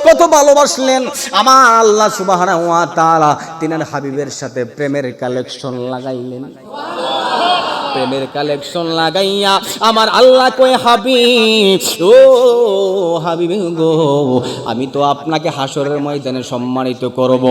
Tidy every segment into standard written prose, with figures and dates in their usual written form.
কত ভালোবাসলেন আমার আল্লাহ সুবহানাহু ওয়া তাআলা তিনার হাবিবের সাথে প্রেমের কালেকশন লাগাইলেন। প্রেমের কালেকশন লাগাইয়া আমার আল্লাহ কয় হাবিব, ও হাবিব গো, আমি তো আপনাকে হাসরের ময়দানে সম্মানিত করব।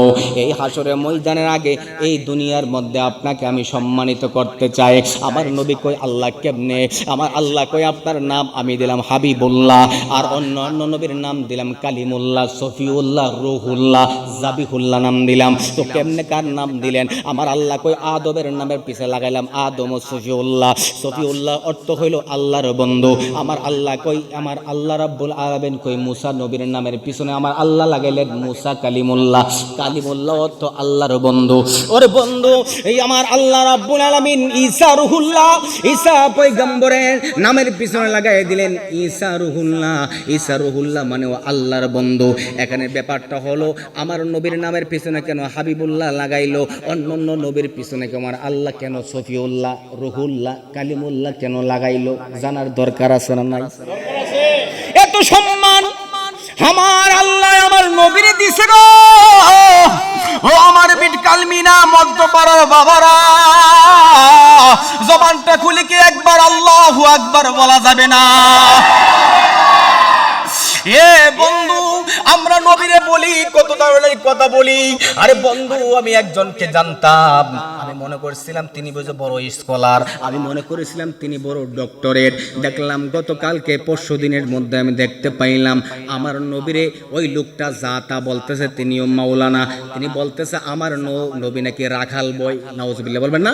এই হাসরের ময়দানের আগে এই দুনিয়ার মধ্যে আপনাকে আমি সম্মানিত করতে চাই। আমার নবী কয় আল্লাহ কেমনে? আমার আল্লাহ কয় আপনার নাম আমি দিলাম হাবিবুল্লাহ, আর অন্য অন্য নবীর নাম দিলাম কালিমুল্লাহ, সফিউল্লাহ, রুহুল্লাহ, জাবিহুল্লাহ নাম দিলাম। তো কেমনে কার নাম দিলেন? আমার আল্লাহ কয় আদমের নামের পিছে লাগাইলাম আদম ও সফিউল্লাহ। সফিউল্লাহ অর্থ হইল আল্লাহর বন্ধু। আমার আল্লাহ কই, আমার আল্লাহ রাব্বুল আলামিন কই মুসা নবীর নামের পিছনে আমার আল্লাহ লাগাইলেন মুসা কালিমুল্লাহ। কালিমুল্লাহ অর্থ আল্লাহর বন্ধু। ওরে বন্ধু, এই আমার আল্লাহ রাব্বুল আলামিন ঈসা রুহুল্লাহ, ঈসা পয়গম্বরের নামের পিছনে লাগাই দিলেন ঈসা রুহুল্লাহ। ঈসা রুহুল্লাহ মানে আল্লাহর বন্ধু। এখানে ব্যাপারটা হলো আমার নবীর নামের পিছনে কেন হাবিবুল্লাহ লাগাইলো, অন্য অন্য নবীর পিছনে আমার আল্লাহ কেন সফিউল্লাহ, রুহুল্লাহ, কালিমুল্লাহ কেন লাগাইলো? জানার দরকার আছে না নাই? এত সম্মান আমার আল্লাহ আমার নবীরে দিছে গো। ও আমার বিট কালমিনা মধ্যপাড়ার বাবারা, জবানটা খুলে কি একবার আল্লাহু আকবার বলা যাবে না? এ বন্ধু, আমরা নবীরে বলি কত ধরনের কথা বলি। আরে বন্ধু, আমি একজনকে জানতাম, আমি মনে করেছিলাম তিনি বুঝে বড় স্কলার, আমি মনে করেছিলাম তিনি বড় ডক্টরেট। দেখলাম গতকালকে পরশু দিনের মধ্যে আমি দেখতে পাইলাম আমার নবীরে ওই লোকটা যা তা বলতেছে তিনিও মাওলানা। তিনি বলতেছে আমার নবী নাকি রাখাল বই। নাউজুবিল্লাহ বলবেন না?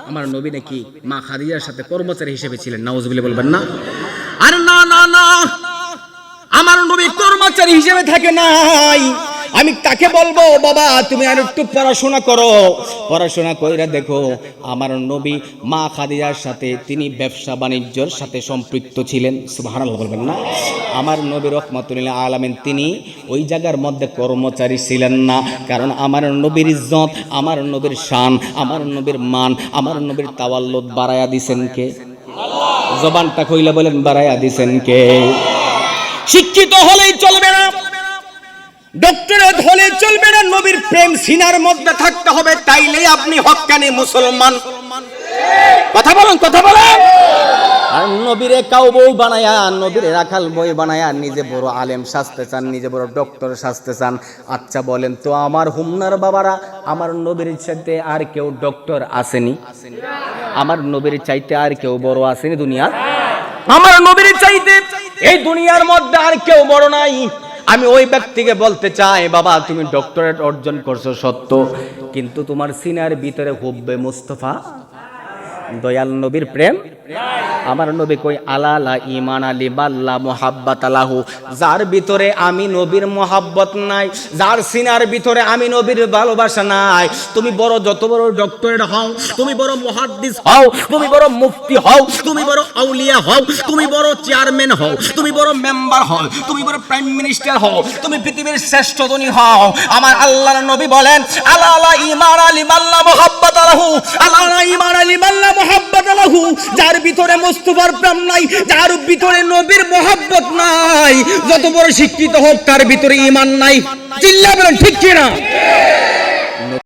আমার নবী নাকি মা খাদিজার সাথে কর্মচারী হিসেবে ছিলেন। নাউজুবিল্লাহ বলবেন না? আরে না না না, আমার নবী কর্মচারী হিসেবে থাকে নাই। আমি তাকে বলবো বাবা তুমি আর একটু পড়াশোনা করো, পড়াশোনা কইরা দেখো আমার নবী মা খাদিজার সাথে তিনি ব্যবসা বাণিজ্যের সাথে সম্পৃক্ত ছিলেন। সুবহানাল্লাহ বলবেন না? আমার নবী রাহমাতুল আলামিন তিনি ওই জায়গার মধ্যে কর্মচারী ছিলেন না। কারণ আমার নবীর ইজ্জত, আমার নবীর শান, আমার নবীর মান, আমার নবীর তাওয়াল্লুদ বাড়ায়া দিছেন কে? আল্লাহ। জবানটা কইলা বলেন বাড়ায়া দিছেন কে? শিক্ষিত হলেই চলবে না, ডক্টরেট হলেই চলবে না, নবীর প্রেম সিনার মধ্যে থাকতে হবে, তাইলেই আপনি হক্কানি মুসলমান। কথা বলেন, কথা বলেন। আর নবীরে কাউ বউ বানায়া, নবীরে রাখাল বই বানায়া নিজে বড় আলেম সাজতে চান, নিজে বড় ডক্টর সাজতে চান। আচ্ছা বলেন তো আমার হুমনার বাবারা, আমার নবীর চাইতে আর কেউ ডক্টর আসেনি? আমার নবীর চাইতে আর কেউ বড় আসেনি দুনিয়ার? আমার নবীর চাইতে এই দুনিয়ার মধ্যে আর কেউ বড় নাই। আমি ওই ব্যক্তিকে বলতে চাই বাবা তুমি ডক্টরেট অর্জন করছো সত্য, কিন্তু তোমার সিনার ভিতরে হুব্বে মুস্তাফা দয়াল নবীর প্রেম। আমার নবী কই আলালা ঈমান আলী বাল্লা মুহাব্বাত আলাহু, যার ভিতরে আমি নবীর মোহাব্বত নাই, যার সিনার ভিতরে আমি নবীর ভালোবাসা নাই, তুমি বড় যত বড় ডক্টরেট হও, তুমি বড় মুহাদ্দিস হও, তুমি বড় মুফতি হও, তুমি বড় আউলিয়া হও, তুমি বড় চেয়ারম্যান হও, তুমি বড় মেম্বার হও, তুমি বড় প্রাইম মিনিস্টার হও, তুমি পৃথিবীর শ্রেষ্ঠ ধনী হও, আমার আল্লাহর নবী বলেন আলালা ঈমান আলী বাল্লা মুহাব্বাত আলাহু, আলালা ঈমান আলী বাল্লা মুহাব্বাত আলাহু, যার ভিতরে মুস্তাফার প্রেম নাই, যার ভিতরে নবীর মোহাব্বত নাই, যত বড় শিক্ষিত হোক তার ভিতরে ঈমান নাই। চিল্লা বলেন ঠিক কি না?